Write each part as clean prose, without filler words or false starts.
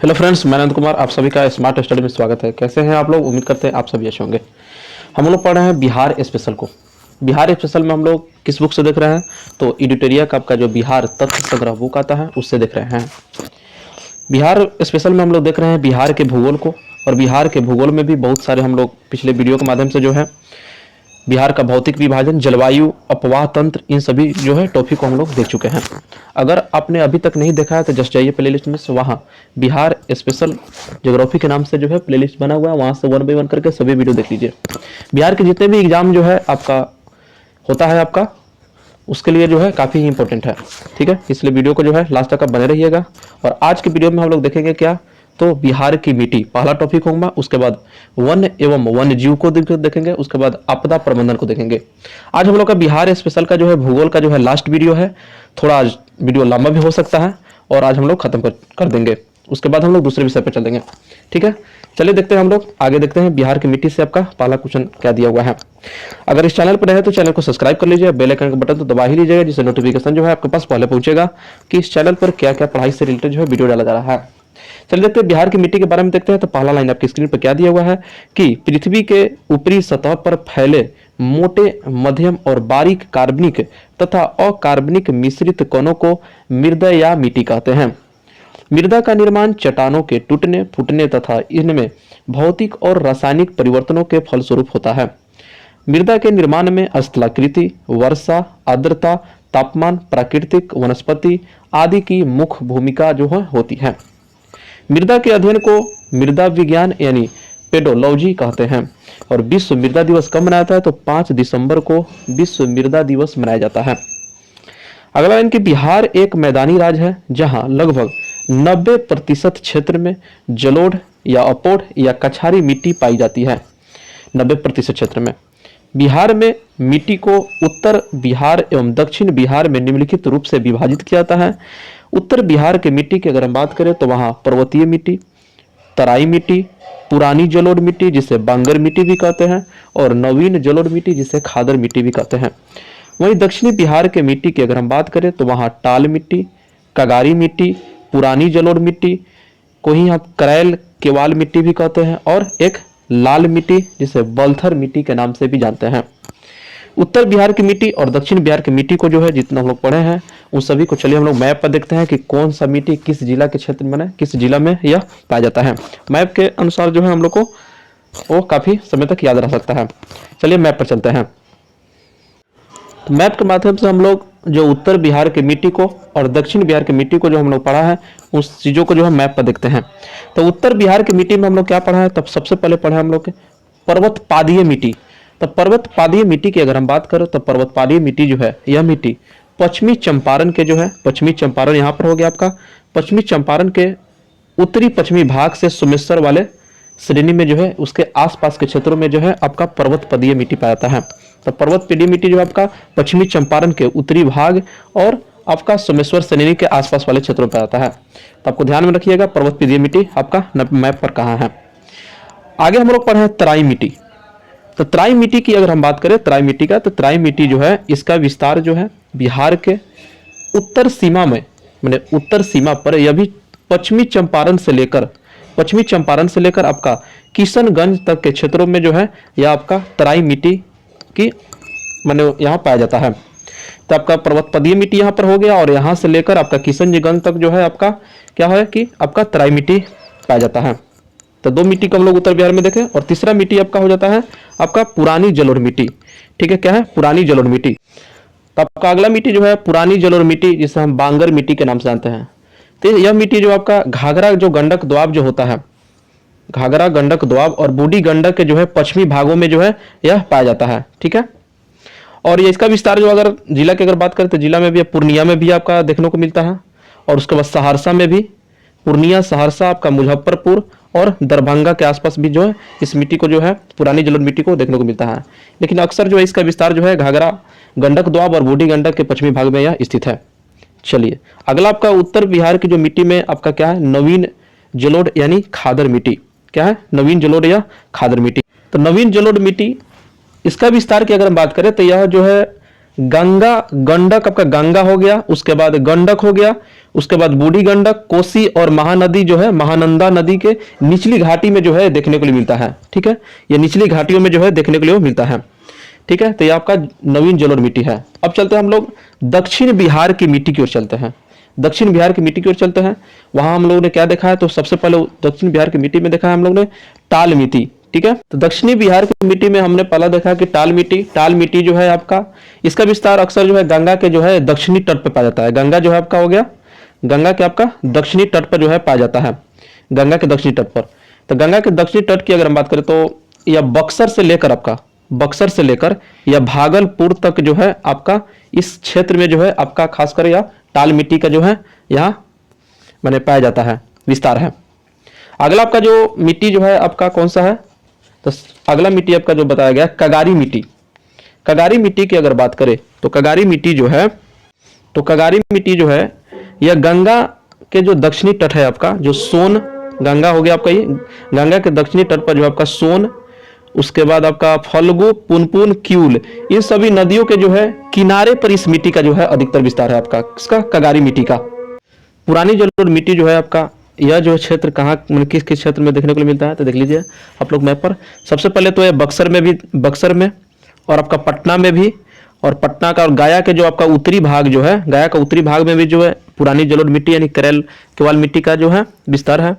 Hello friends, मैं अनंत कुमार आप सभी का स्मार्ट स्टडी में स्वागत है। कैसे हैं आप लोग? उम्मीद करते हैं आप सभी अच्छे होंगे। हम लोग पढ़ रहे हैं बिहार स्पेशल को। बिहार स्पेशल में हम लोग किस बुक से देख रहे हैं? तो एडिटोरिया का आपका जो बिहार तथ्य संग्रह बुक आता है उससे देख रहे हैं। बिहार स्पेशल में हम लोग देख रहे हैं बिहार के भूगोल को। और बिहार के भूगोल में भी बहुत सारे हम लोग पिछले वीडियो के माध्यम से जो है बिहार का भौतिक विभाजन, जलवायु, अपवाह तंत्र, इन सभी जो है टॉपिक को हम लोग देख चुके हैं। अगर आपने अभी तक नहीं देखा है तो जस्ट जाइए प्लेलिस्ट में से, वहाँ बिहार स्पेशल ज्योग्राफी के नाम से जो है प्लेलिस्ट बना हुआ है, वहाँ से 1 बाय 1 करके सभी वीडियो देख लीजिए। बिहार के जितने भी एग्जाम जो है आपका होता है आपका, उसके लिए जो है काफ़ी ही इंपॉर्टेंट है। ठीक है, इसलिए वीडियो को जो है लास्ट तक आप बने रहिएगा। और आज की वीडियो में हम लोग देखेंगे क्या, तो बिहार की मिट्टी पहला टॉपिक होगा। उसके बाद वन एवं वन्य जीव को देखेंगे। उसके बाद आपदा प्रबंधन को देखेंगे। आज हम लोग का बिहार स्पेशल का जो है भूगोल का जो है लास्ट वीडियो है। थोड़ा आज वीडियो लंबा भी हो सकता है और आज हम लोग खत्म कर देंगे। उसके बाद हम लोग दूसरे विषय पर चलेंगे। ठीक है, चलिए देखते हैं, हम लोग आगे देखते हैं बिहार की मिट्टी से आपका पहला क्वेश्चन क्या दिया हुआ है। अगर इस चैनल पर रहे तो चैनल को सब्सक्राइब कर लीजिए, बेल आइकन का बटन तो दबा ही लीजिएगा, जिससे नोटिफिकेशन जो है आपके पास पहले पहुंचेगा कि इस चैनल पर क्या क्या पढ़ाई से रिलेटेड जो है वीडियो डाला जा रहा है। चलिए देखते हैं बिहार की मिट्टी के बारे में देखते हैं। तो पहला लाइन आपकी स्क्रीन पर क्या दिया हुआ है कि पृथ्वी के ऊपरी सतह पर फैले मोटे, मध्यम और बारीक कार्बनिक तथा अकार्बनिक मिश्रित कणों को मृदा या मिट्टी कहते हैं। मृदा का निर्माण चट्टानों के टूटने फूटने तथा इनमें भौतिक और रासायनिक परिवर्तनों के फलस्वरूप होता है। मृदा के निर्माण में स्थलाकृति, वर्षा, आर्द्रता, तापमान, प्राकृतिक वनस्पति आदि की मुख्य भूमिका जो है होती है। मृदा के अध्ययन को मृदा विज्ञान यानी पेडोलॉजी कहते हैं। और विश्व मृदा दिवस कब मनाया जाता है? तो 5 दिसंबर को विश्व मृदा दिवस मनाया जाता है। अगला इनकी बिहार एक मैदानी राज्य है जहां लगभग 90% क्षेत्र में जलोढ़ या अपोढ़ या कछारी मिट्टी पाई जाती है। 90% क्षेत्र में बिहार में मिट्टी को उत्तर बिहार एवं दक्षिण बिहार में निम्नलिखित रूप से विभाजित किया जाता है। उत्तर बिहार के मिट्टी की अगर हम बात करें तो वहाँ पर्वतीय मिट्टी, तराई मिट्टी, पुरानी जलोढ़ मिट्टी जिसे बांगर मिट्टी भी कहते हैं, और नवीन जलोढ़ मिट्टी जिसे खादर मिट्टी भी कहते हैं। वहीं दक्षिणी बिहार के मिट्टी की अगर हम बात करें तो वहाँ टाल मिट्टी, कगारी मिट्टी, पुरानी जलोढ़ मिट्टी को ही हम करैल केवाल मिट्टी भी कहते हैं, और एक लाल मिट्टी जिसे बलथर मिट्टी के नाम से भी जानते हैं। उत्तर बिहार की मिट्टी और दक्षिण बिहार की मिट्टी को जो है जितना हम लोग पढ़े हैं उन सभी को चलिए हम लोग मैप पर देखते हैं कि कौन सा मिट्टी किस जिला के क्षेत्र में, किस जिला में यह पाया जाता है। मैप के अनुसार जो है हम लोग को वो काफी समय तक याद रह सकता है। चलिए मैप पर चलते हैं। तो मैप के माध्यम से हम लोग जो उत्तर बिहार की मिट्टी को और दक्षिण बिहार की मिट्टी को जो हम लोग पढ़ा है उस चीजों को जो है मैप पर देखते हैं। तो उत्तर बिहार की मिट्टी में हम लोग क्या पढ़ा है? तब सबसे पहले पढ़ा हम लोग पर्वत पादीय मिट्टी। तो पर्वत पादीय मिट्टी की अगर हम बात करें तो पर्वत पादीय मिट्टी जो है यह मिट्टी पश्चिमी चंपारण के जो है, पश्चिमी चंपारण यहाँ पर हो गया आपका, पश्चिमी चंपारण के उत्तरी पश्चिमी भाग से सोमेश्वर वाले श्रेणी में जो है उसके आसपास के क्षेत्रों में जो है आपका पर्वत पदीय मिट्टी पाया जाता है। तो पर्वत पदीय मिट्टी जो आपका पश्चिमी चंपारण के उत्तरी भाग और आपका सोमेश्वर श्रेणी के आसपास वाले क्षेत्रों में पाया जाता है। तो आपको ध्यान में रखिएगा पर्वत पदीय मिट्टी आपका मैप पर कहाँ है। आगे हम लोग पढ़े हैं तराई मिट्टी। तो तराई मिट्टी की अगर हम बात करें तराई मिट्टी का, तो तराई मिट्टी जो है इसका विस्तार जो है बिहार के उत्तर सीमा में, मैंने उत्तर सीमा पर, यह भी पश्चिमी चंपारण से लेकर आपका किशनगंज तक के क्षेत्रों में जो है यह आपका तराई मिट्टी की मैंने यहाँ पाया जाता है। तो आपका पर्वत पदीय मिट्टी यहाँ पर हो गया और यहाँ से लेकर आपका किशनगंज तक जो है आपका क्या है कि आपका तराई मिट्टी पाया जाता है। तो 2 मिट्टी को हम लोग उत्तर बिहार में देखें। और तीसरा मिट्टी आपका हो जाता है आपका पुरानी जलोढ़ मिट्टी। ठीक है, क्या है? पुरानी जलोढ़ मिट्टी। तो आपका अगला मिट्टी जो है पुरानी जलोढ़ मिट्टी जिसे हम बांगर मिट्टी के नाम से जानते हैं। तो यह मिट्टी जो आपका घाघरा जो गंडक दोआब जो होता है, घाघरा गंडक दोआब और बूढ़ी गंडक के जो है पश्चिमी भागों में जो है यह पाया जाता है। ठीक है, और ये इसका विस्तार जो अगर जिला की अगर बात करें तो जिला में भी, पूर्णिया में भी आपका देखने को मिलता है, और उसके बाद सहरसा में भी, पूर्णिया, सहरसा, आपका मुजफ्फरपुर और दरभंगा के आसपास भी जो है इस मिट्टी को जो है पुरानी जलोढ़ मिट्टी को देखने को मिलता है। लेकिन अक्सर जो है इसका विस्तार जो है घाघरा गंडक दोआब और बूढ़ी गंडक के पश्चिमी भाग में यह स्थित है। चलिए अगला आपका उत्तर बिहार की जो मिट्टी में आपका क्या है? नवीन जलोढ़ यानी खादर मिट्टी। क्या है? नवीन जलोढ़ या खादर मिट्टी। तो नवीन जलोढ़ मिट्टी इसका विस्तार की अगर हम बात करें तो यह जो है गंगा, गंडक आपका गंगा हो गया, उसके बाद गंडक हो गया, उसके बाद बूढ़ी गंडक, कोसी और महानदी जो है महानंदा नदी के निचली घाटी में जो है देखने को मिलता है। ठीक है, ये निचली घाटियों में जो है देखने के लिए मिलता है। ठीक है, तो ये आपका नवीन जलोढ़ मिट्टी है। अब चलते हैं हम लोग दक्षिण बिहार की मिट्टी की ओर चलते हैं। दक्षिण बिहार की मिट्टी की ओर चलते हैं, वहां हम लोगों ने क्या देखा है, तो सबसे पहले दक्षिण बिहार की मिट्टी में देखा है हम लोग ने टाल मिट्टी। ठीक है, तो दक्षिणी बिहार की मिट्टी में हमने पहला देखा कि टाल मिट्टी। टाल मिट्टी जो है आपका, इसका विस्तार अक्सर जो है गंगा के जो है दक्षिणी तट पर पाया जाता है। गंगा जो है आपका हो गया, गंगा के आपका दक्षिणी तट पर जो है पाया जाता है, गंगा के दक्षिणी तट पर। तो गंगा के दक्षिणी तट की अगर हम बात करें तो यह बक्सर से लेकर आपका, बक्सर से लेकर या भागलपुर तक जो है आपका इस क्षेत्र में जो है आपका खासकर यह टाल मिट्टी का जो है यहाँ मैंने पाया जाता है, विस्तार है। अगला आपका जो मिट्टी जो है आपका कौन सा है, तो अगला मिट्टी आपका जो बताया गया कगारी मिट्टी। कगारी मिट्टी की अगर बात करें तो कगारी मिट्टी जो है, तो कगारी मिट्टी जो है यह गंगा के जो दक्षिणी तट है आपका, जो सोन गंगा हो गया आपका, ये गंगा के दक्षिणी तट पर जो आपका सोन, उसके बाद आपका फल्गु, पुनपुन, क्यूल, इन सभी नदियों के जो है किनारे पर इस मिट्टी का जो है अधिकतर विस्तार है आपका, इसका कगारी मिट्टी का। पुरानी जलोढ़ मिट्टी जो है आपका, यह जो क्षेत्र कहाँ मतलब किस किस क्षेत्र में देखने को मिलता है, तो देख लीजिए आप लोग मैप पर। सबसे पहले तो ये बक्सर में भी, बक्सर में और आपका पटना में भी, और पटना का और गया के जो आपका उत्तरी भाग जो है, गया का उत्तरी भाग में भी जो है पुरानी जलोढ़ मिट्टी यानी करेल केवाल मिट्टी का जो है विस्तार है।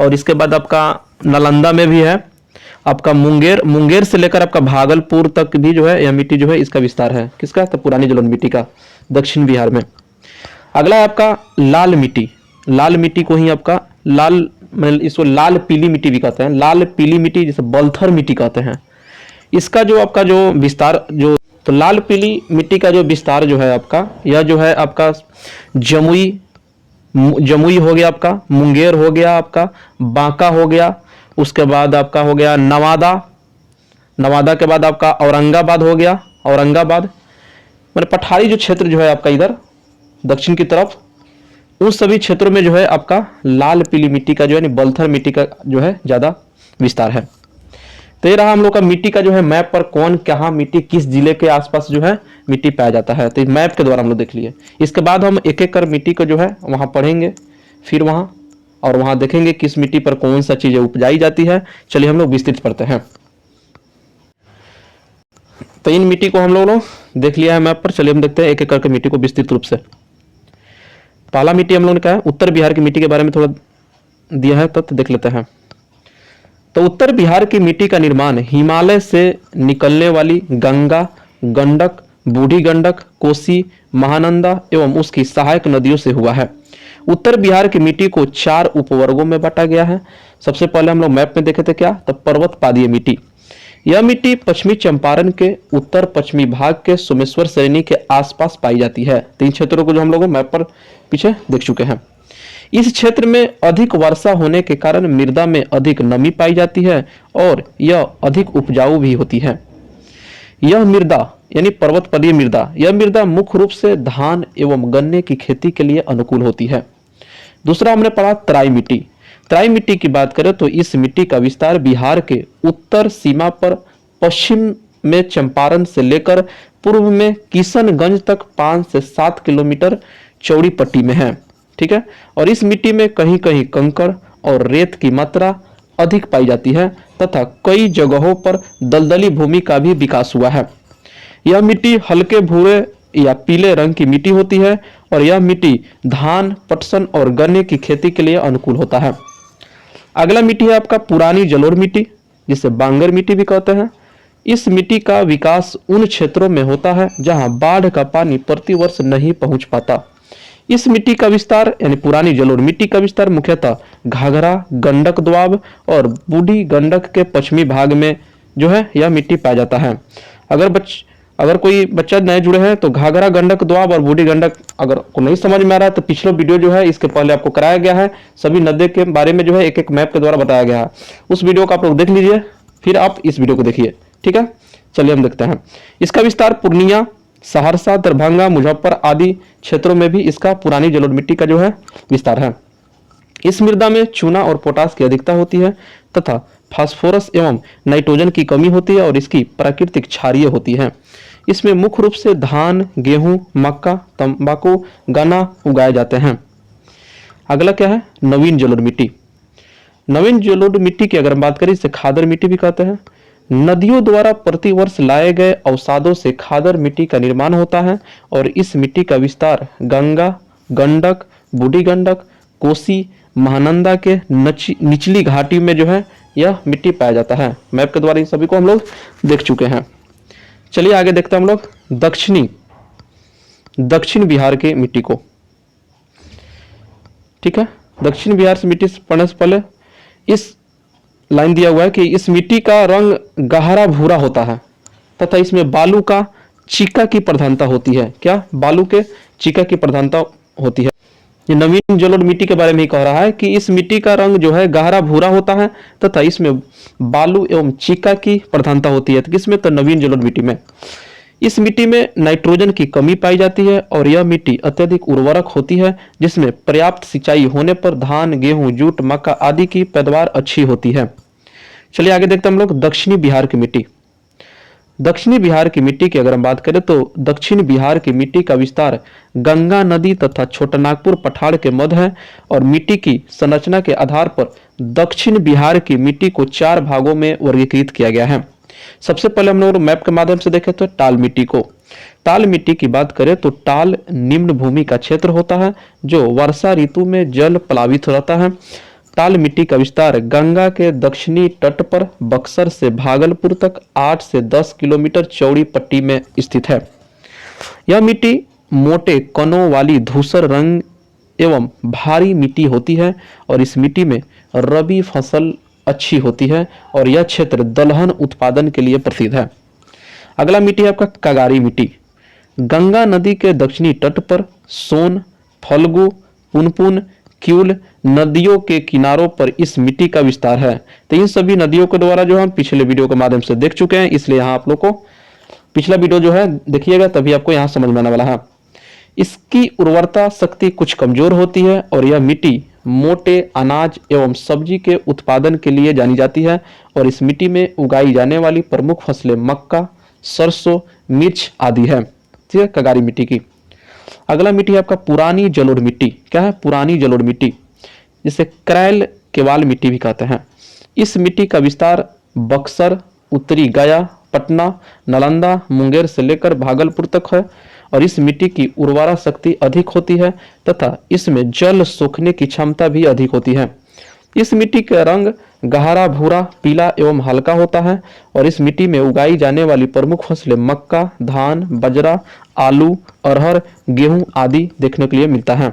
और इसके बाद आपका नालंदा में भी है, आपका मुंगेर, मुंगेर से लेकर आपका भागलपुर तक भी जो है यह मिट्टी जो है इसका विस्तार है, किसका, तो पुरानी जलोढ़ मिट्टी का, दक्षिण बिहार में। अगला है आपका लाल मिट्टी। लाल मिट्टी को ही आपका लाल, मतलब इसको लाल पीली मिट्टी भी कहते हैं, लाल पीली मिट्टी जिसे बलथर मिट्टी कहते हैं। इसका जो आपका जो विस्तार जो, तो लाल पीली मिट्टी का जो विस्तार जो है आपका, यह जो है आपका जमुई, जमुई हो गया आपका, मुंगेर हो गया आपका, बांका हो गया, उसके बाद आपका हो गया नवादा, नवादा के बाद आपका औरंगाबाद हो गया, औरंगाबाद मतलब पठारी जो क्षेत्र जो है आपका इधर दक्षिण की तरफ, उन सभी क्षेत्रों में जो है आपका लाल पीली मिट्टी का जो है बलथर मिट्टी का जो है ज्यादा विस्तार है। तो ये रहा हम लोग का मिट्टी का जो है मैप पर कौन कहाँ मिट्टी किस जिले के आसपास जो है मिट्टी पाया जाता है, तो मैप के द्वारा हम लोग देख लिए। इसके बाद हम एक एक कर मिट्टी को जो है वहां पढ़ेंगे, फिर वहां और वहां देखेंगे किस मिट्टी पर कौन सा चीजें उपजाई जाती है। चलिए हम लोग विस्तृत पढ़ते हैं। तो इन मिट्टी को हम लोग देख लिया है मैप पर, चलिए हम देखते हैं एक एक करके मिट्टी को विस्तृत रूप से। पहला मिट्टी हम लोगों ने कहा है उत्तर बिहार की मिट्टी के बारे में थोड़ा दिया है, तथ्य देख लेते हैं। तो उत्तर बिहार की मिट्टी का निर्माण हिमालय से निकलने वाली गंगा, गंडक, बूढ़ी गंडक, कोसी, महानंदा एवं उसकी सहायक नदियों से हुआ है। उत्तर बिहार की मिट्टी को 4 उपवर्गों में बांटा गया है। सबसे पहले हम लोग मैप में देखे थे क्या, तो पर्वत पादीय मिट्टी। यह मिट्टी पश्चिमी चंपारण के उत्तर पश्चिमी भाग के सोमेश्वर श्रेणी के आसपास पाई जाती है। 3 क्षेत्रों को जो हम लोग मैप पर पीछे देख चुके हैं। इस क्षेत्र में अधिक वर्षा होने के कारण मृदा में अधिक नमी पाई जाती है और यह अधिक उपजाऊ भी होती है। यह मृदा यानी पर्वतपदीय मृदा, यह मृदा मुख्य रूप से धान एवं गन्ने की खेती के लिए अनुकूल होती है। दूसरा हमने पढ़ा तराई मिट्टी। तराई मिट्टी की बात करें तो इस मिट्टी का विस्तार बिहार के उत्तर सीमा पर पश्चिम में चंपारण से लेकर पूर्व में किशनगंज तक 5 से 7 किलोमीटर चौड़ी पट्टी में है। ठीक है, और इस मिट्टी में कहीं कहीं कंकड़ और रेत की मात्रा अधिक पाई जाती है तथा कई जगहों पर दलदली भूमि का भी विकास हुआ है। यह मिट्टी हल्के भूरे या पीले रंग की मिट्टी होती है और यह मिट्टी धान, पटसन और गन्ने की खेती के लिए अनुकूल होता है। अगला मिट्टी है आपका पुरानी जलोढ़ मिट्टी, जिसे बांगर मिट्टी भी कहते हैं। इस मिट्टी का विकास उन क्षेत्रों में होता है जहां बाढ़ का पानी प्रतिवर्ष नहीं पहुंच पाता। इस मिट्टी का विस्तार यानी पुरानी जलोढ़ मिट्टी का विस्तार मुख्यतः घाघरा, गंडक दोआब और बूढ़ी गंडक के पश्चिमी भाग में जो है यह मिट्टी पाया जाता है। अगर कोई बच्चा नए जुड़े हैं तो घाघरा, गंडक दोआब और बूढ़ी गंडक अगर को नहीं समझ में आ रहा है तो पिछला वीडियो जो है इसके पहले आपको कराया गया है, सभी नदी के बारे में जो है एक एक मैप के द्वारा बताया गया है। उस वीडियो को आप लोग देख लीजिए, फिर आप इस वीडियो को देखिए। ठीक है, चलिए हम देखते हैं। इसका विस्तार पूर्णिया, सहरसा, दरभंगा, मुजफ्फर आदि क्षेत्रों में भी इसका पुरानी जलोढ़ मिट्टी का जो है विस्तार है। इस मृदा में चूना और पोटास की अधिकता होती है तथा फास्फोरस एवं नाइट्रोजन की कमी होती है और इसकी प्राकृतिक क्षारीय होती है। इसमें मुख्य रूप से धान, गेहूं, मक्का, तंबाकू, गन्ना उगाए जाते हैं। अगला क्या है, नवीन जलोढ़ मिट्टी। नवीन जलोढ़ मिट्टी की अगर हम बात करें, इसे खादर मिट्टी भी कहते हैं। नदियों द्वारा प्रतिवर्ष लाए गए अवसादों से खादर मिट्टी का निर्माण होता है और इस मिट्टी का विस्तार गंगा, गंडक, बूढ़ी गंडक, कोसी, महानंदा के निचली घाटी में जो है यह मिट्टी पाया जाता है। मैप के द्वारा इन सभी को हम लोग देख चुके हैं। चलिए आगे देखते हैं हम लोग दक्षिण बिहार की मिट्टी को। ठीक है, दक्षिण बिहार से मिट्टी पढ़ने से पहले इस लाइन दिया हुआ है कि इस मिट्टी का रंग गहरा भूरा होता है तथा इसमें बालू का चीका की प्रधानता होती है। क्या, बालू के चीका की प्रधानता होती है। ये नवीन जलोढ़ मिट्टी के बारे में ही कह रहा है कि इस मिट्टी का रंग जो है गहरा भूरा होता है तथा इसमें बालू एवं चीका की प्रधानता होती है। तो किसमें, तो नवीन जलोढ़ मिट्टी में। इस मिट्टी में नाइट्रोजन की कमी पाई जाती है और यह मिट्टी अत्यधिक उर्वरक होती है, जिसमें पर्याप्त सिंचाई होने पर धान, गेहूं, जूट, मक्का आदि की पैदावार अच्छी होती है। चलिए आगे देखते हैं हम लोग दक्षिणी बिहार की मिट्टी। दक्षिणी बिहार की मिट्टी की अगर हम बात करें तो दक्षिण बिहार की मिट्टी का विस्तार गंगा नदी तथा छोटानागपुर पठार के मध्य है और मिट्टी की संरचना के आधार पर दक्षिण बिहार की मिट्टी को 4 भागों में वर्गीकृत किया गया है। सबसे पहले हम लोग मैप के माध्यम से देखें तो टाल मिट्टी को। टाल मिट्टी की बात करें तो टाल निम्न भूमि का क्षेत्र होता है जो वर्षा ऋतु में जल प्लावित रहता है। टाल मिट्टी का विस्तार गंगा के दक्षिणी तट पर बक्सर से भागलपुर तक 8 से 10 किलोमीटर चौड़ी पट्टी में स्थित है। यह मिट्टी मोटे कणों वाली धूसर रंग एवं भारी मिट्टी होती है और इस मिट्टी में रबी फसल अच्छी होती है और यह क्षेत्र दलहन उत्पादन के लिए प्रसिद्ध है। अगला मिट्टी है आपका कगारी मिट्टी। गंगा नदी के दक्षिणी तट पर सोन, फल्गु, पुनपुन, क्यूल नदियों के किनारों पर इस मिट्टी का विस्तार है। तो इन सभी नदियों के द्वारा जो हम पिछले वीडियो के माध्यम से देख चुके हैं, इसलिए यहाँ आप लोग को पिछला वीडियो जो है देखिएगा, तभी आपको यहाँ समझ में आने वाला है। इसकी उर्वरता शक्ति कुछ कमजोर होती है और यह मिट्टी मोटे अनाज एवं सब्जी के उत्पादन के लिए जानी जाती है और इस मिट्टी में उगाई जाने वाली प्रमुख फसलें मक्का, सरसों, मिर्च आदि है। ठीक है, कगारी मिट्टी की। अगला मिट्टी है आपका पुरानी जलोढ़ मिट्टी। क्या है, पुरानी जलोढ़ मिट्टी, जिसे करैल केवाल मिट्टी भी कहते हैं। इस मिट्टी का विस्तार बक्सर, उत्तरी गया, पटना, नालंदा, मुंगेर से लेकर भागलपुर तक है और इस मिट्टी की उर्वरा शक्ति अधिक होती है तथा इसमें जल सोखने की क्षमता भी अधिक होती है। इस मिट्टी का रंग गहरा भूरा, पीला एवं हल्का होता है और इस मिट्टी में उगाई जाने वाली प्रमुख फसलें मक्का, धान, बाजरा, आलू, अरहर, गेहूं आदि देखने के लिए मिलता है।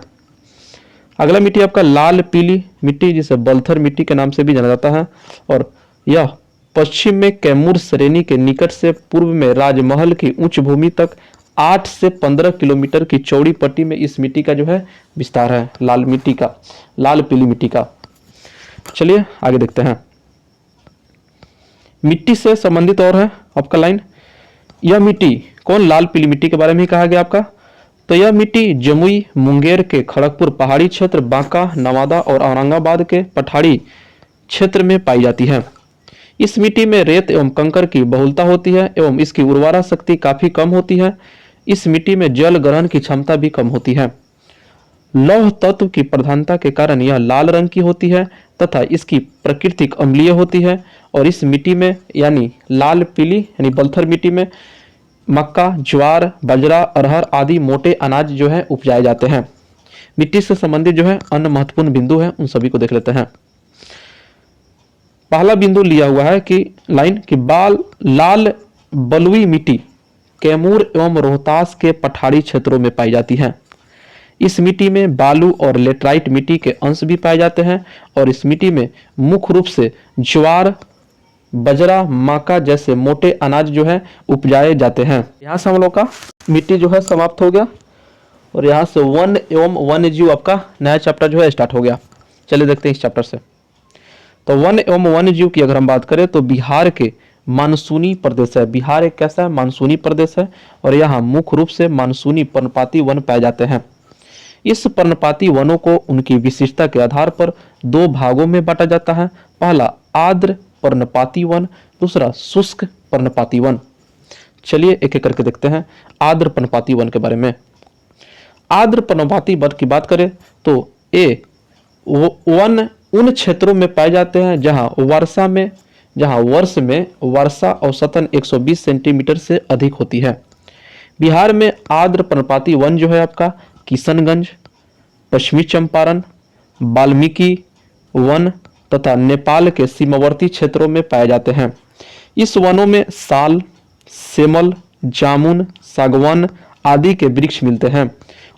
अगला मिट्टी आपका लाल पीली मिट्टी, जिसे बलथर मिट्टी के नाम से भी जाना जाता है और यह पश्चिम में कैमूर श्रेणी के निकट से पूर्व में राजमहल की उच्च भूमि तक 8 से 15 किलोमीटर की चौड़ी पट्टी में इस मिट्टी का जो है विस्तार है, लाल मिट्टी का, लाल पीली मिट्टी का। चलिए आगे देखते हैं। मिट्टी से संबंधित और है आपका लाइन, यह मिट्टी कौन, लाल पीली मिट्टी के बारे में ही कहा गया आपका। तो यह मिट्टी जमुई, मुंगेर के खड़गपुर पहाड़ी क्षेत्र, बांका, नवादा और औरंगाबाद के पठारी क्षेत्र में पाई जाती है। इस मिट्टी में रेत एवं कंकर की बहुलता होती है एवं इसकी उर्वरा शक्ति काफी कम होती है। इस मिट्टी में जल ग्रहण की क्षमता भी कम होती है। लौह तत्व की प्रधानता के कारण यह लाल रंग की होती है तथा इसकी प्राकृतिक अम्लीय होती है और इस मिट्टी में यानी लाल पीली यानी बलथर मिट्टी में मक्का, ज्वार, बाजरा, अरहर आदि मोटे अनाज जो है उपजाए जाते हैं। मिट्टी से संबंधित जो है अन्य महत्वपूर्ण बिंदु है, उन सभी को देख लेते हैं। पहला बिंदु लिया हुआ है कि लाइन की लाल बलुई मिट्टी कैमूर एवं रोहतास के पठारी क्षेत्रों में पाई जाती है। इस मिट्टी में बालू और लेटराइट मिट्टी के अंश भी पाए जाते हैं और इस मिट्टी में मुख्य रूप से ज्वार, बाजरा, मक्का जैसे मोटे अनाज जो है उपजाए जाते हैं। यहाँ से हम लोग का मिट्टी जो है समाप्त हो गया और यहाँ से वन एवं वन्यजीव आपका नया चैप्टर जो है स्टार्ट हो गया। चलिए देखते हैं इस चैप्टर से। तो वन एवं वन्यजीव की अगर हम बात करें तो बिहार के मानसूनी प्रदेश है। बिहार एक कैसा है, मानसूनी प्रदेश है और यहाँ मुख्य रूप से मानसूनी पर्णपाती वन पाए जाते हैं। इस पर्णपाती वनों को उनकी विशिष्टता के आधार पर 2 भागों में बांटा जाता है। पहला आर्द्र पर्णपाती वन, दूसरा शुष्क पर्णपाती वन। चलिए एक एक करके देखते हैं आर्द्र पर्णपाती वन के बारे में। आर्द्र पर्णपाती वन की बात करें तो ये वो वन उन क्षेत्रों में पाए जाते हैं जहां वर्ष में वर्षा औसतन 120 सेंटीमीटर से अधिक होती है। बिहार में आर्द्र पर्णपाती वन जो है आपका किशनगंज, पश्चिमी चंपारण, वाल्मीकि वन तथा नेपाल के सीमावर्ती क्षेत्रों में पाए जाते हैं। इस वनों में साल, सेमल, जामुन, सागवान आदि के वृक्ष मिलते हैं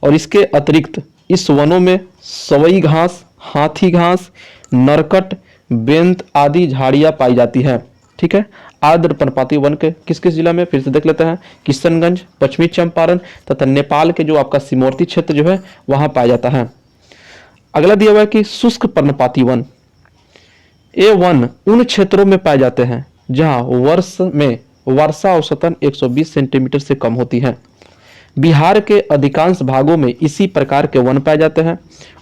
और इसके अतिरिक्त इस वनों में सवई घास, हाथी घास, नरकट, बेंत आदि झाड़ियां पाई जाती है। ठीक है, आर्द्र पर्णपाती वन के किस किस जिला में फिर से देख लेते हैं, किशनगंज, पश्चिमी चंपारण तथा नेपाल के जो आपका सीमावर्ती क्षेत्र जो है वहां पाया जाता है। अगला दिया हुआ है कि शुष्क पर्णपाती वन। ये वन उन क्षेत्रों में पाए जाते हैं जहां वर्ष में वर्षा औसतन 120 सेंटीमीटर से कम होती है। बिहार के अधिकांश भागों में इसी प्रकार के वन पाए जाते हैं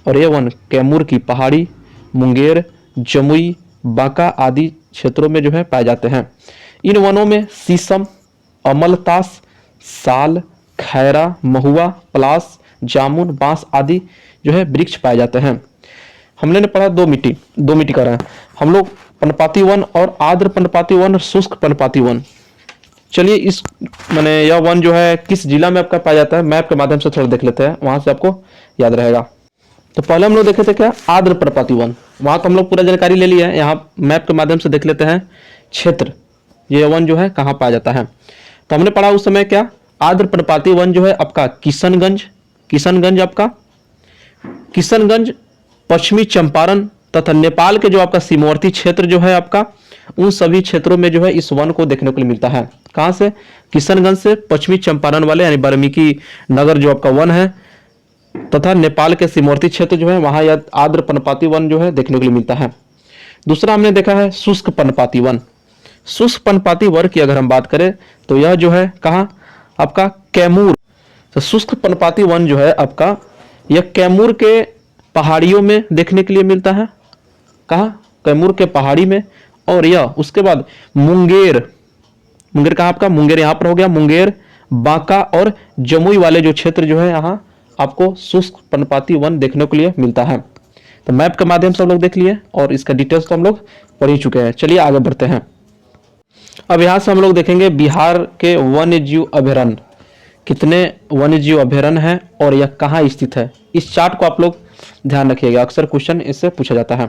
और ये वन कैमूर की पहाड़ी, मुंगेर, जमुई, बांका आदि क्षेत्रों में जो है पाए जाते हैं। इन वनों में शीशम, अमलतास, साल, खैरा, महुआ, पलास, जामुन, बांस आदि जो है वृक्ष पाए जाते हैं। हमने ने पढ़ा दो मिट्टी का रहा है हम लोग, पर्णपाती वन और आर्द्र पर्णपाती वन और शुष्क पर्णपाती वन। चलिए इस मैंने यह वन जो है किस जिला में आपका पाया जाता है मैप के माध्यम से थोड़ा देख लेते हैं, वहां से आपको याद रहेगा। तो पहले हम लोग देखे थे क्या, आर्द्र पर्णपाती वन, वहां तो हम लोग पूरा जानकारी ले लिया है। यहाँ मैप के माध्यम से देख लेते हैं क्षेत्र, ये वन जो है कहाँ पाया जाता है। तो हमने पढ़ा उस समय क्या, आर्द्र पर्णपाती वन जो है आपका किशनगंज, पश्चिमी चंपारण तथा नेपाल के जो आपका सीमावर्ती क्षेत्र जो है आपका, उन सभी क्षेत्रों में जो है इस वन को देखने को मिलता है। कहां से, किशनगंज से पश्चिमी चंपारण वाले यानी वाल्मीकि नगर जो आपका वन है तथा नेपाल के सीमावर्ती क्षेत्र जो है वहां यह आर्द्र पर्णपाती वन जो है देखने को मिलता है। दूसरा हमने देखा है शुष्क पर्णपाती वन। शुष्क पर्णपाती वन की अगर हम बात करें तो यह जो है कहाँ आपका कैमूर। तो शुष्क पर्णपाती वन जो है आपका यह कैमूर के पहाड़ियों में देखने के लिए मिलता है। कहाँ, कैमूर के पहाड़ी में। और यह उसके बाद मुंगेर कहाँ आपका, मुंगेर यहाँ पर हो गया, मुंगेर, बांका और जमुई वाले जो क्षेत्र जो है यहाँ आपको शुष्क पर्णपाती वन देखने के लिए मिलता है। तो मैप के माध्यम से हम लोग देख लिए और इसका डिटेल्स तो हम लोग पढ़ ही चुके हैं। चलिए आगे बढ़ते हैं। अब यहाँ से हम लोग देखेंगे बिहार के वन्य जीव अभयारण्य, कितने वन्य जीव अभयारण्य हैं और यह कहाँ स्थित है। इस चार्ट को आप लोग ध्यान रखिएगा, अक्सर क्वेश्चन इससे पूछा जाता है।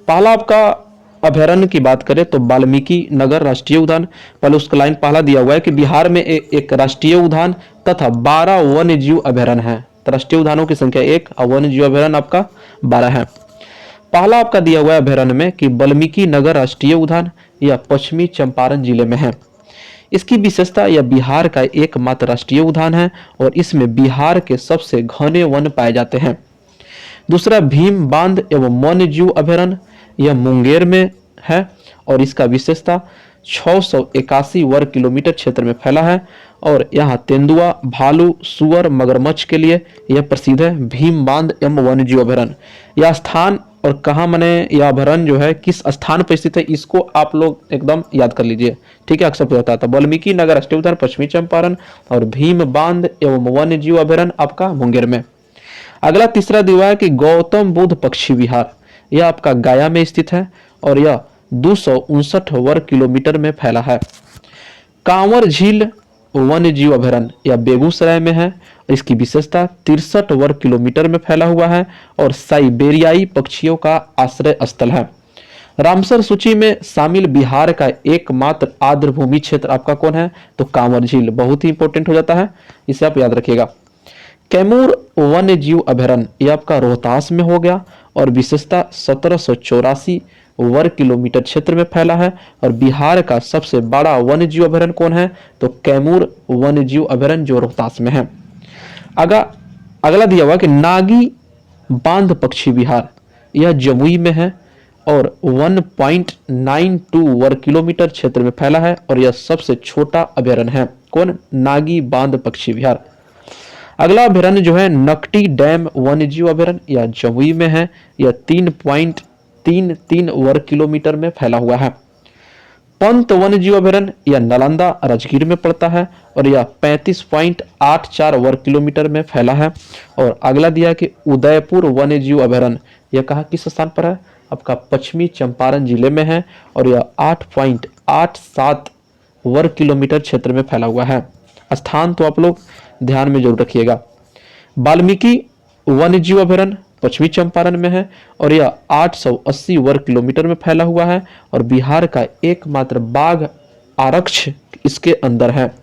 पहला आपका अभयारण्य की बात करें तो वाल्मीकि नगर राष्ट्रीय उद्यान। पहले उसका लाइन पहला दिया हुआ है कि बिहार में एक राष्ट्रीय उद्यान तथा 12 वन्य जीव अभयारण्य है। तो राष्ट्रीय उद्यानों की संख्या 1 और वन्य जीव अभयारण्य आपका 12 है। पहला आपका दिया हुआ है अभयारण्य में कि वाल्मीकि नगर राष्ट्रीय उद्यान, यह पश्चिमी चंपारण जिले में है। इसकी विशेषता यह बिहार का एकमात्र राष्ट्रीय उद्यान है और इसमें बिहार के सबसे घने वन पाए जाते हैं। दूसरा भीम बांध एवं वन्य जीव अभयारण्य, यह मुंगेर में है और इसका विशेषता 681 वर्ग किलोमीटर क्षेत्र में फैला है और यहाँ तेंदुआ, भालू, सुअर, मगरमच्छ के लिए यह प्रसिद्ध है। भीम बांध एवं वन्य जीव अभयारण्य, यह स्थान और कहाँ मने यह अभयारण्य जो है किस स्थान पर स्थित है, इसको आप लोग एकदम याद कर लीजिए। ठीक है, अक्सर पूछा था। वाल्मीकि नगर राष्ट्रीय उद्यान पश्चिमी चंपारण और भीम बांध एवं वन्य जीव अभयारण्य आपका मुंगेर में। अगला तीसरा दिया है कि गौतम बुद्ध पक्षी विहार, यह आपका गया में स्थित है और यह 259 वर्ग किलोमीटर में फैला है। कांवर झील वन्य जीव अभयारण्य, यह बेगूसराय में है। इसकी विशेषता 63 वर्ग किलोमीटर में फैला हुआ है और साइबेरियाई पक्षियों का आश्रय स्थल है। रामसर सूची में शामिल बिहार का एकमात्र आर्द्र भूमि क्षेत्र आपका कौन है, तो कांवर झील, बहुत ही इंपॉर्टेंट हो जाता है, इसे आप याद रखिएगा। कैमूर वन्य जीव अभयारण्य, यह आपका रोहतास में हो गया और विशेषता 1784 वर्ग किलोमीटर क्षेत्र में फैला है और बिहार का सबसे बड़ा वन्य जीव अभयारण्य कौन है, तो कैमूर वन्य जीव अभयारण्य जो रोहतास में है। अगला दिया हुआ कि नागी बांध पक्षी विहार, यह जमुई में है और 1.92 वर्ग किलोमीटर क्षेत्र में फैला है और यह सबसे छोटा अभयारण्य है। कौन, नागी बांध पक्षी विहार। अगला अभयारण्य जो है नकटी डैम वन्य जीव अभयारण्य, यह जमुई में है। यह 3.33 वर्ग किलोमीटर में फैला हुआ है। पंत वन्य जीव अभयारण्य, यह नालंदा राजगीर में पड़ता है और यह 35.84 वर्ग किलोमीटर में फैला है। और अगला दिया कि उदयपुर वन्य जीव अभयारण्य यह कहाँ किस स्थान पर है? आपका पश्चिमी चंपारण जिले में है और यह 8.87 वर्ग किलोमीटर क्षेत्र में फैला हुआ है। स्थान तो आप लोग ध्यान में जरूर रखिएगा। वाल्मीकि वन्य जीव अभयारण्य पश्चिमी चंपारण में है और यह 880 वर्ग किलोमीटर में फैला हुआ है और बिहार का एकमात्र बाघ आरक्ष इसके अंदर है।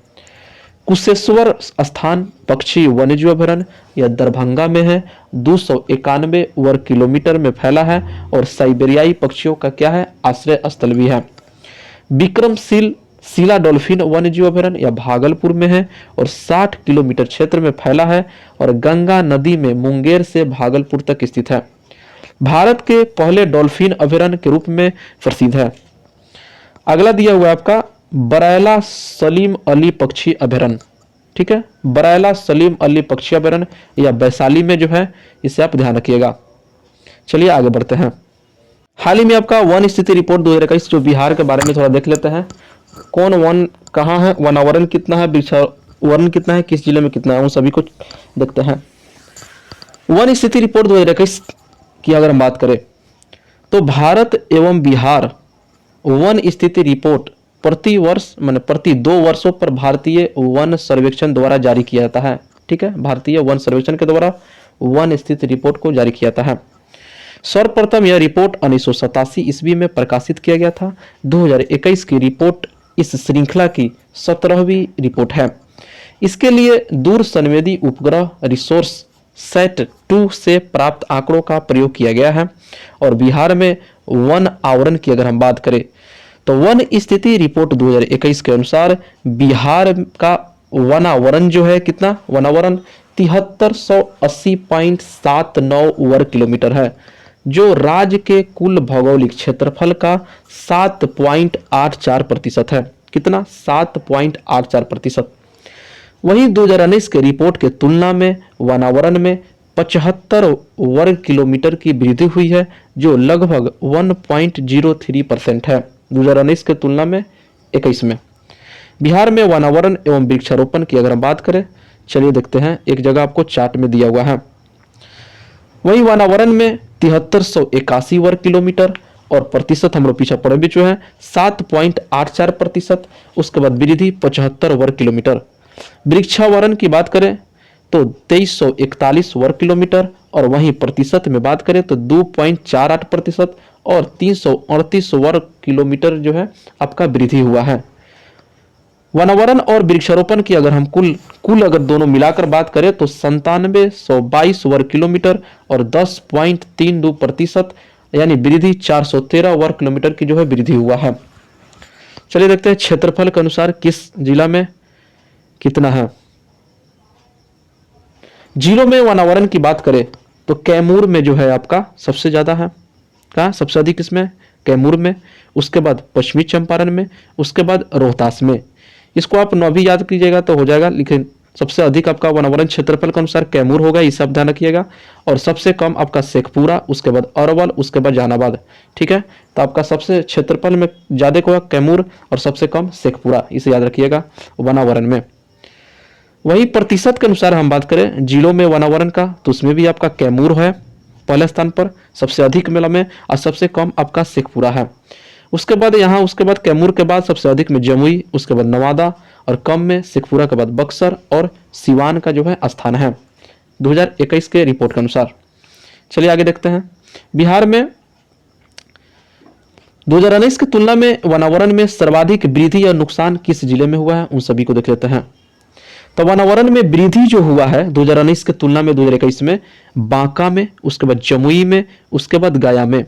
कुशेश्वर स्थान पक्षी वन्यजीव अभयारण्य यह दरभंगा में है, 291 वर्ग किलोमीटर में फैला है और साइबेरियाई पक्षियों का क्या है? आश्रय स्थल भी है। विक्रमशील शिला डॉल्फिन वन्यजीव अभयारण्य यह भागलपुर में है और 60 किलोमीटर क्षेत्र में फैला है और गंगा नदी में मुंगेर से भागलपुर तक स्थित है। भारत के पहले डॉल्फिन अभयारण्य के रूप में प्रसिद्ध है। अगला दिया हुआ है आपका बरैला सलीम अली पक्षी अभयारण्य। ठीक है, बरैला सलीम अली पक्षी अभयारण्य या वैशाली में जो है, इसे आप ध्यान रखिएगा। चलिए आगे बढ़ते हैं। हाल ही में आपका वन स्थिति रिपोर्ट 2021 जो बिहार के बारे में थोड़ा देख लेते हैं। कौन वन कहाँ है, वनावरण कितना है, वृक्षावरण कितना है, किस जिले में कितना है, उन सभी को देखते हैं। वन स्थिति रिपोर्ट 2021 की अगर हम बात करें तो भारत एवं बिहार वन स्थिति रिपोर्ट प्रति वर्ष माने प्रति 2 वर्षों पर भारतीय वन सर्वेक्षण द्वारा जारी किया जाता है। ठीक है, भारतीय वन सर्वेक्षण के द्वारा वन स्थिति रिपोर्ट को जारी किया जाता है। सर्वप्रथम यह रिपोर्ट 1987 ईस्वी में प्रकाशित किया गया था। 2021 की रिपोर्ट इस श्रृंखला की 17वीं रिपोर्ट है। इसके लिए दूर संवेदी उपग्रह रिसोर्स सेट 2 से प्राप्त आंकड़ों का प्रयोग किया गया है और बिहार में वन आवरण की अगर हम बात करें तो वन स्थिति रिपोर्ट 2021 के अनुसार बिहार का वनावरण जो है कितना, वनावरण 7380.79 वर्ग किलोमीटर है, जो राज्य के कुल भौगोलिक क्षेत्रफल का 7.84% है। कितना? 7.84%। वहीं 2019 के रिपोर्ट के तुलना में वनावरण में 75 वर्ग किलोमीटर की वृद्धि हुई है, जो लगभग 1.03% है 2019 के तुलना में 21 में। बिहार में वनावरण एवं वृक्षारोपण की अगर हम बात करें, चलिए देखते हैं, एक जगह आपको चार्ट में दिया हुआ है। वही वनावरण में 7381 वर्ग किलोमीटर और प्रतिशत हम लोग पीछे पड़े भी जो है 7.84%। उसके बाद वृद्धि 75 वर्ग किलोमीटर। वृक्षावरण की बात करें तो 2341 वर्ग किलोमीटर और वहीं प्रतिशत में बात करें तो 2.48% और 338 वर्ग किलोमीटर जो है आपका वृद्धि हुआ है। वनावरण और वृक्षारोपण की अगर हम कुल अगर दोनों मिलाकर बात करें तो 9722 वर्ग किलोमीटर और 10.32% यानी वृद्धि 413 वर्ग किलोमीटर की जो है वृद्धि हुआ है। चलिए देखते हैं क्षेत्रफल के अनुसार किस जिला में कितना है। जिलों में वनावरण की बात करें तो कैमूर में जो है आपका सबसे ज्यादा है। कहाँ सबसे अधिक? इसमें कैमूर में, उसके बाद पश्चिमी चंपारण में, उसके बाद रोहतास में। इसको आप 9वीं याद कीजिएगा तो हो जाएगा, लेकिन सबसे अधिक आपका वनावरण क्षेत्रफल के अनुसार कैमूर होगा, ये सब ध्यान रखिएगा। और सबसे कम आपका शेखपुरा, उसके बाद अरवल, उसके बाद जहानाबाद। ठीक है, तो आपका सबसे क्षेत्रफल में ज्यादा होगा कैमूर और सबसे कम शेखपुरा, इसे याद रखिएगा वनावरण में। वही प्रतिशत के अनुसार हम बात करें जिलों में वनावरण का तो उसमें भी आपका कैमूर है पहले स्थान पर सबसे अधिक मेला में और सबसे कम आपका शेखपुरा है। उसके बाद कैमूर के बाद सबसे अधिक में जमुई, उसके बाद नवादा और कम में शेखपुरा के बाद बक्सर और सिवान का जो है स्थान है 2021 के रिपोर्ट के अनुसार। चलिए आगे देखते हैं। बिहार में 2019 की तुलना में वनावरण में सर्वाधिक वृद्धि या नुकसान किस जिले में हुआ है, उन सभी को देख लेते हैं। तो वनावरण में वृद्धि जो हुआ है 2019 की तुलना में 2021 में बांका में, उसके बाद जमुई में, उसके बाद गया में।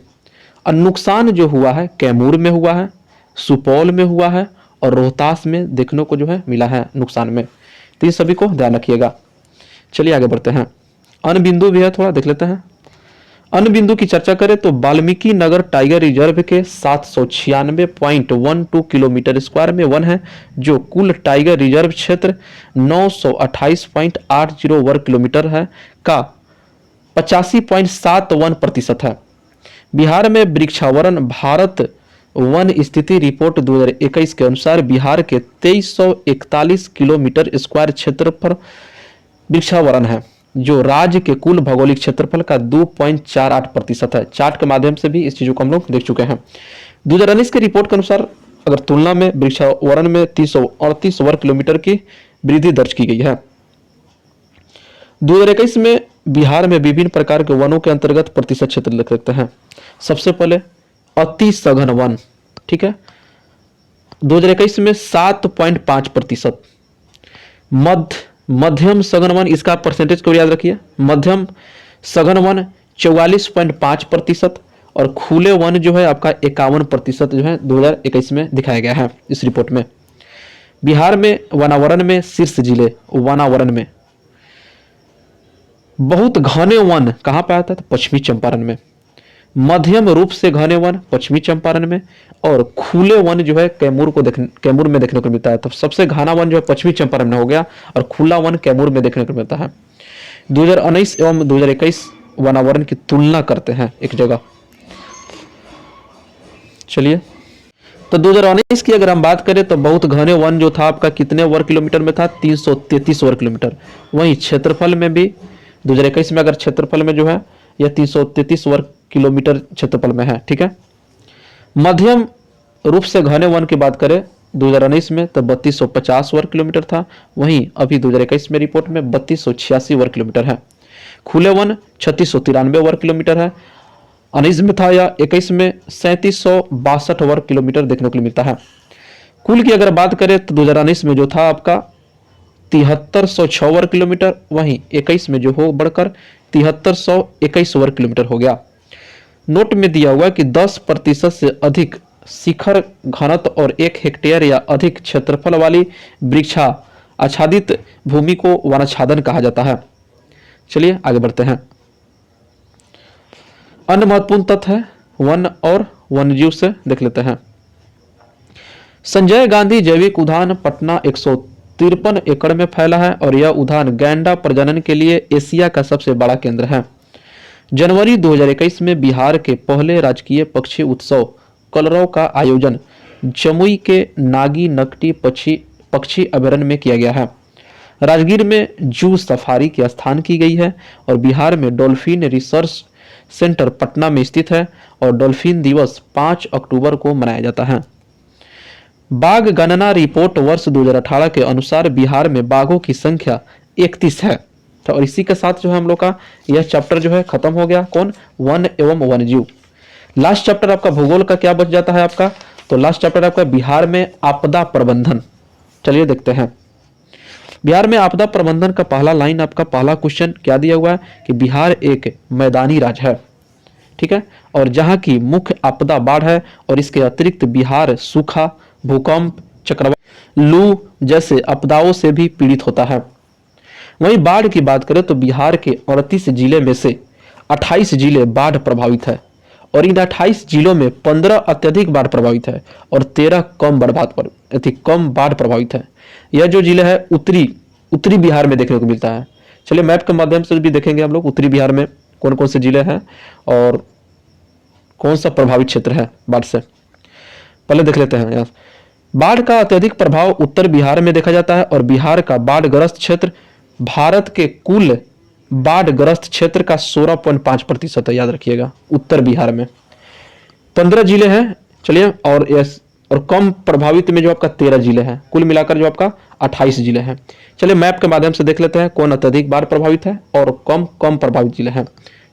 और नुकसान जो हुआ है कैमूर में हुआ है, सुपौल में हुआ है और रोहतास में देखने को जो है मिला है नुकसान में। तो इन सभी को ध्यान रखिएगा। चलिए आगे बढ़ते हैं। अन्य बिंदु भी है, थोड़ा देख लेते हैं। अन्य बिंदु की चर्चा करें तो वाल्मीकि नगर टाइगर रिजर्व के 796.12 किलोमीटर स्क्वायर में वन है, जो कुल टाइगर रिजर्व क्षेत्र 928.80 वर्ग किलोमीटर है का 85.71% है। बिहार में वृक्षावरण भारत वन स्थिति रिपोर्ट 2021 के अनुसार बिहार के 2341 किलोमीटर स्क्वायर क्षेत्र पर वृक्षावरण है। जो राज्य के कुल भौगोलिक क्षेत्रफल का 2.48% है। चार्ट के माध्यम से भी इस चीजों को हम लोग देख चुके हैं। 2019 की रिपोर्ट के अनुसार अगर तुलना में वृक्षावरण में 338 वर्ग किलोमीटर की वृद्धि दर्ज की गई है। 2021 में बिहार में विभिन्न प्रकार के वनों के अंतर्गत प्रतिशत क्षेत्र लिख सकते हैं। सबसे पहले अति सघन वन, ठीक है, 2021 में 7.5%। मध्यम सघन वन, इसका परसेंटेज को याद रखिए, मध्यम सघन वन 44.5% और खुले वन जो है आपका 51% जो है 2021 में दिखाया गया है इस रिपोर्ट में। बिहार में वनावरण में शीर्ष जिले वनावरण में बहुत घने वन कहां पे आता है? तो पश्चिमी चंपारण में। मध्यम रूप से घने वन पश्चिमी चंपारण में और खुले वन जो है कैमूर में देखने को मिलता है। तो सबसे घना वन जो है पश्चिमी चंपारण में हो गया और खुला वन कैमूर में देखने को मिलता है। 2019 एवं 2021 वनावरण की तुलना करते हैं एक जगह। चलिए, तो 2019 की अगर हम बात करें तो बहुत घने वन जो था आपका कितने वर्ग किलोमीटर में था? 333 वर्ग किलोमीटर। वहीं क्षेत्रफल में भी 2021 में अगर क्षेत्रफल में जो है यह 333 वर्ग किलोमीटर क्षेत्रफल में है, ठीक है। मध्यम रूप से घने वन की बात करें 2019 में तो 3250 वर्ग किलोमीटर था। वहीं अभी 2021 में रिपोर्ट में 3286 वर्ग किलोमीटर है। खुले वन 3693 वर्ग किलोमीटर है। 19 में था या 21 में 3762 वर्ग किलोमीटर देखने को मिलता है। कुल की अगर बात करें तो 2019 में जो था आपका 7306 वर्ग किलोमीटर, वहीं 21 में जो हो बढ़कर 7321 वर्ग किलोमीटर हो गया। नोट में दिया हुआ कि 10% से अधिक शिखर घनत्व और 1 हेक्टेयर या अधिक क्षेत्रफल वाली वृक्षा आच्छादित भूमि को वनाच्छादन कहा जाता है। चलिए आगे बढ़ते हैं। अन्य महत्वपूर्ण तथ्य है वन और वन्यजीव से देख लेते हैं। संजय गांधी जैविक उद्यान पटना 153 एकड़ में फैला है और यह उद्यान गैंडा प्रजनन के लिए एशिया का सबसे बड़ा केंद्र है। जनवरी 2021 में बिहार के पहले राजकीय पक्षी उत्सव कलरव का आयोजन जमुई के नागी नकटी पक्षी अभयारण्य में किया गया है। राजगीर में जू सफारी की स्थान की गई है और बिहार में डॉल्फिन रिसर्च सेंटर पटना में स्थित है और डॉल्फिन दिवस 5 अक्टूबर को मनाया जाता है। बाघ गणना रिपोर्ट वर्ष 2018 के अनुसार बिहार में बाघों की संख्या 31 है। तो और इसी के साथ जो है हम लोग का यह चैप्टर जो है खत्म हो गया। कौन? वन एवं वन्यजीव। लास्ट चैप्टर आपका भूगोल का क्या बच जाता है आपका? तो लास्ट चैप्टर आपका बिहार में आपदा प्रबंधन। चलिए देखते हैं। बिहार में आपदा प्रबंधन का पहला लाइन आपका पहला क्वेश्चन क्या दिया हुआ है कि बिहार एक मैदानी राज्य है, ठीक है, और जहां की मुख्य आपदा बाढ़ है और इसके अतिरिक्त बिहार सूखा, भूकंप, चक्रवात, लू जैसे आपदाओं से भी पीड़ित होता है। वहीं बाढ़ की बात करें तो बिहार के 38 जिले में से 28 जिले बाढ़ प्रभावित है और इन 28 जिलों में 15 अत्यधिक बाढ़ प्रभावित है और 13 कम बाढ़ प्रभावित है। यह जो जिले है उत्तरी बिहार में देखने को मिलता है। चलिए मैप के माध्यम से भी देखेंगे हम लोग उत्तरी बिहार में कौन कौन से जिले हैं और कौन सा प्रभावित क्षेत्र है बाढ़ से। पहले देख लेते हैं। यहाँ बाढ़ का अत्यधिक प्रभाव उत्तर बिहार में देखा जाता है और बिहार का बाढ़ग्रस्त क्षेत्र भारत के कुल बाढ़ग्रस्त क्षेत्र का 16.5% है। याद रखिएगा उत्तर बिहार में 15 जिले हैं। चलिए और कम प्रभावित में जो आपका 13 जिले हैं, कुल मिलाकर जो आपका 28 जिले हैं। चलिए मैप के माध्यम से देख लेते हैं कौन अत्यधिक बाढ़ प्रभावित है और कम प्रभावित जिले हैं।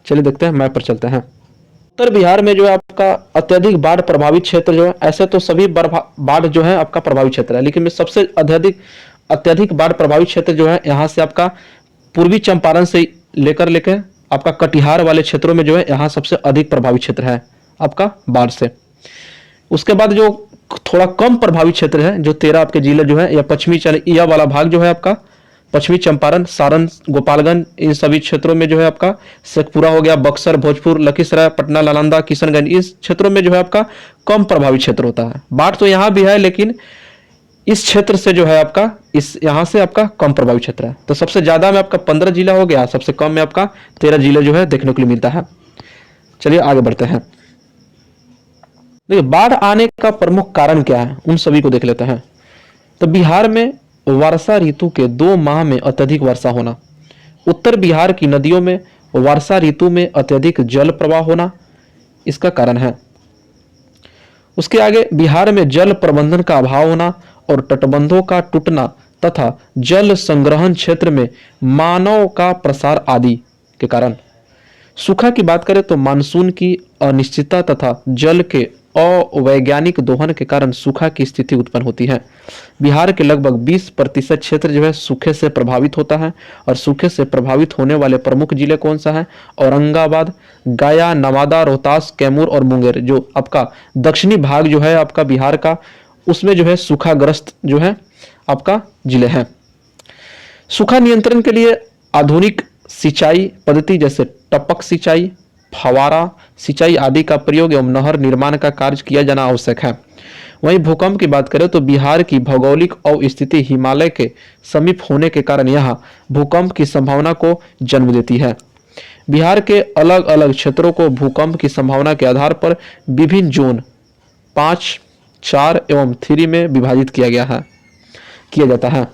चलिए देखते हैं, मैप पर चलते हैं। उत्तर बिहार में जो है आपका अत्यधिक बाढ़ प्रभावित क्षेत्र जो है, ऐसे तो सभी बाढ़ जो है आपका प्रभावित क्षेत्र है, लेकिन सबसे अत्यधिक बाढ़ प्रभावित क्षेत्र जो है यहाँ से आपका पूर्वी चंपारण से लेकर आपका कटिहार वाले क्षेत्रों में जो है यहाँ सबसे अधिक प्रभावित क्षेत्र है आपका बाढ़ से। उसके बाद जो थोड़ा कम प्रभावित क्षेत्र है जो 13 आपके जिले जो है या पश्चिमी यह वाला भाग जो है आपका पश्चिमी चंपारण, सारण, गोपालगंज, इन सभी क्षेत्रों में जो है आपका शेखपुरा हो गया, बक्सर, भोजपुर, लखीसराय, पटना, नालंदा, किशनगंज, इस क्षेत्रों में जो है आपका कम प्रभावित क्षेत्र होता है। बाढ़ तो यहाँ भी है लेकिन इस क्षेत्र से जो है आपका यहाँ से आपका कम प्रभावित क्षेत्र है। तो सबसे ज्यादा में आपका 15 जिला हो गया, सबसे कम में आपका 13 जिले जो है देखने को मिलता है। चलिए आगे बढ़ते हैं। देखिए बाढ़ आने का प्रमुख कारण क्या है उन सभी को देख लेते हैं। तो बिहार में वर्षा ऋतु के 2 माह में अत्यधिक वर्षा होना, उत्तर बिहार की नदियों में वर्षा ऋतु में अत्यधिक जल प्रवाह होना इसका कारण है। उसके आगे बिहार में जल प्रबंधन का अभाव होना और तटबंधों का टूटना तथा जल संग्रहण क्षेत्र में मानव का प्रसार आदि के कारण। सूखा की बात करें तो मानसून की अनिश्चितता तथा जल के अवैज्ञानिक दोहन के कारण सूखा की स्थिति उत्पन्न होती है। बिहार के लगभग 20% क्षेत्र जो है सूखे से प्रभावित होता है और सूखे से प्रभावित होने वाले प्रमुख जिले कौन सा है? औरंगाबाद, गया, नवादा, रोहतास, कैमूर और मुंगेर। जो आपका दक्षिणी भाग जो है आपका बिहार का, उसमें जो है सूखाग्रस्त जो है आपका जिले हैं। सूखा नियंत्रण के लिए आधुनिक सिंचाई पद्धति जैसे टपक सिंचाई, फवारा सिंचाई आदि का प्रयोग एवं नहर निर्माण का कार्य किया जाना आवश्यक है। वहीं भूकंप की बात करें तो बिहार की भौगोलिक अवस्थिति हिमालय के समीप होने के कारण यहाँ भूकंप की संभावना को जन्म देती है। बिहार के अलग अलग क्षेत्रों को भूकंप की संभावना के आधार पर विभिन्न जोन 5, 4 एवं 3 में विभाजित किया जाता है।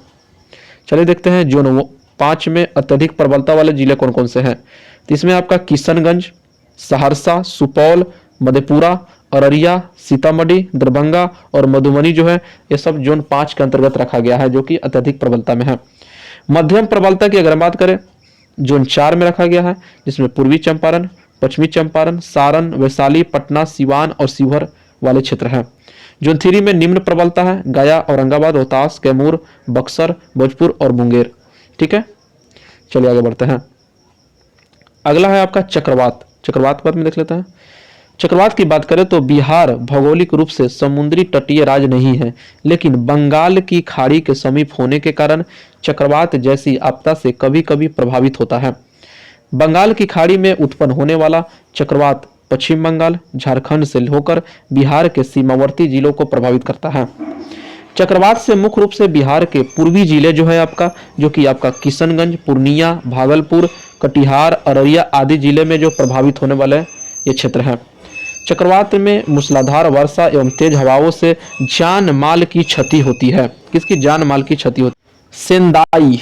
चलिए देखते हैं जोन 5 में अत्यधिक प्रबलता वाले जिले कौन कौन से हैं। तो इसमें आपका किशनगंज, सहरसा, सुपौल, मधेपुरा, अररिया, सीतामढ़ी, दरभंगा और मधुबनी जो है ये सब जोन 5 के अंतर्गत रखा गया है, जो कि अत्यधिक प्रबलता में है। मध्यम प्रबलता की अगर बात करें जोन 4 में रखा गया है, जिसमें पूर्वी चंपारण, पश्चिमी चंपारण, सारण, वैशाली, पटना, सिवान और शिवहर वाले क्षेत्र हैं। जोन 3 में निम्न प्रबलता है गया, औरंगाबाद, रोहतास, कैमूर, बक्सर, भोजपुर और मुंगेर। ठीक है, चलिए आगे बढ़ते हैं। अगला है आपका चक्रवात। चक्रवात पर में देख लेते हैं। चक्रवात की बात करें तो बिहार भौगोलिक रूप से समुद्री तटीय राज्य नहीं है, लेकिन बंगाल की खाड़ी के समीप होने के कारण चक्रवात जैसी आपदा से कभी कभी प्रभावित होता है। बंगाल की खाड़ी में उत्पन्न होने वाला चक्रवात पश्चिम बंगाल, झारखंड से होकर बिहार के सीमावर्ती जिलों को प्रभावित करता है। चक्रवात से मुख्य रूप से बिहार के पूर्वी जिले जो है आपका, जो कि आपका किशनगंज, पूर्णिया, भागलपुर, कटिहार, अररिया आदि जिले में जो प्रभावित होने वाले ये क्षेत्र हैं। चक्रवात में मूसलाधार वर्षा एवं तेज हवाओं से जान माल की क्षति होती है। किसकी जान माल की क्षति होती है? सेंदाई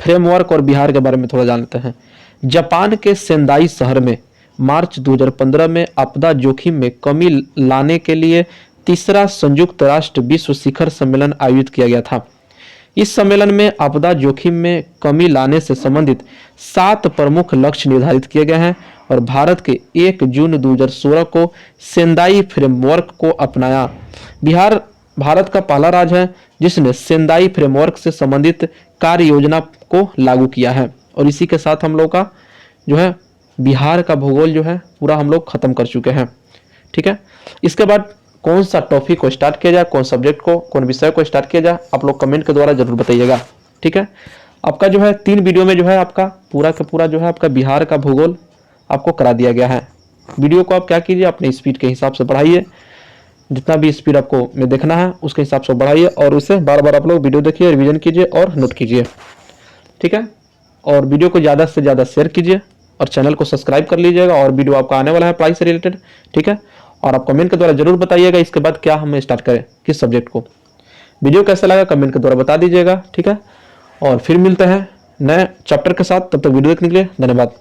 फ्रेमवर्क और बिहार के बारे में थोड़ा जान लेते हैं। जापान के सेंदाई शहर में मार्च 2015 में आपदा जोखिम में कमी लाने के लिए तीसरा संयुक्त राष्ट्र विश्व शिखर सम्मेलन आयोजित किया गया था। इस सम्मेलन में आपदा जोखिम में कमी लाने से संबंधित 7 प्रमुख लक्ष्य निर्धारित किए गए हैं और भारत के 1 जून 2016 को सेंदाई फ्रेमवर्क को अपनाया। बिहार भारत का पहला राज्य है जिसने सेंदाई फ्रेमवर्क से संबंधित कार्य योजना को लागू किया है। और इसी के साथ हम लोग का जो है बिहार का भूगोल जो है पूरा हम लोग खत्म कर चुके हैं। ठीक है, इसके बाद कौन सा टॉपिक को स्टार्ट किया जाए, कौन सब्जेक्ट को, कौन विषय को स्टार्ट किया जाए, आप लोग कमेंट के द्वारा जरूर बताइएगा। ठीक है, आपका जो है 3 वीडियो में जो है आपका पूरा का पूरा जो है आपका बिहार का भूगोल आपको करा दिया गया है। वीडियो को आप क्या कीजिए, अपने स्पीड के हिसाब से बढ़ाइए, जितना भी स्पीड आपको में देखना है उसके हिसाब से बढ़ाइए और उसे बार बार आप लोग वीडियो देखिए, रिवीजन कीजिए और नोट कीजिए। ठीक है, और वीडियो को ज़्यादा से ज़्यादा शेयर कीजिए और चैनल को सब्सक्राइब कर लीजिएगा। और वीडियो आपका आने वाला है पढ़ाई से रिलेटेड। ठीक है, और आप कमेंट के द्वारा जरूर बताइएगा इसके बाद क्या हम स्टार्ट करें, किस सब्जेक्ट को। वीडियो कैसा लगा कमेंट के द्वारा बता दीजिएगा। ठीक है, और फिर मिलते हैं नए चैप्टर के साथ, तब तक वीडियो देखने के लिए धन्यवाद।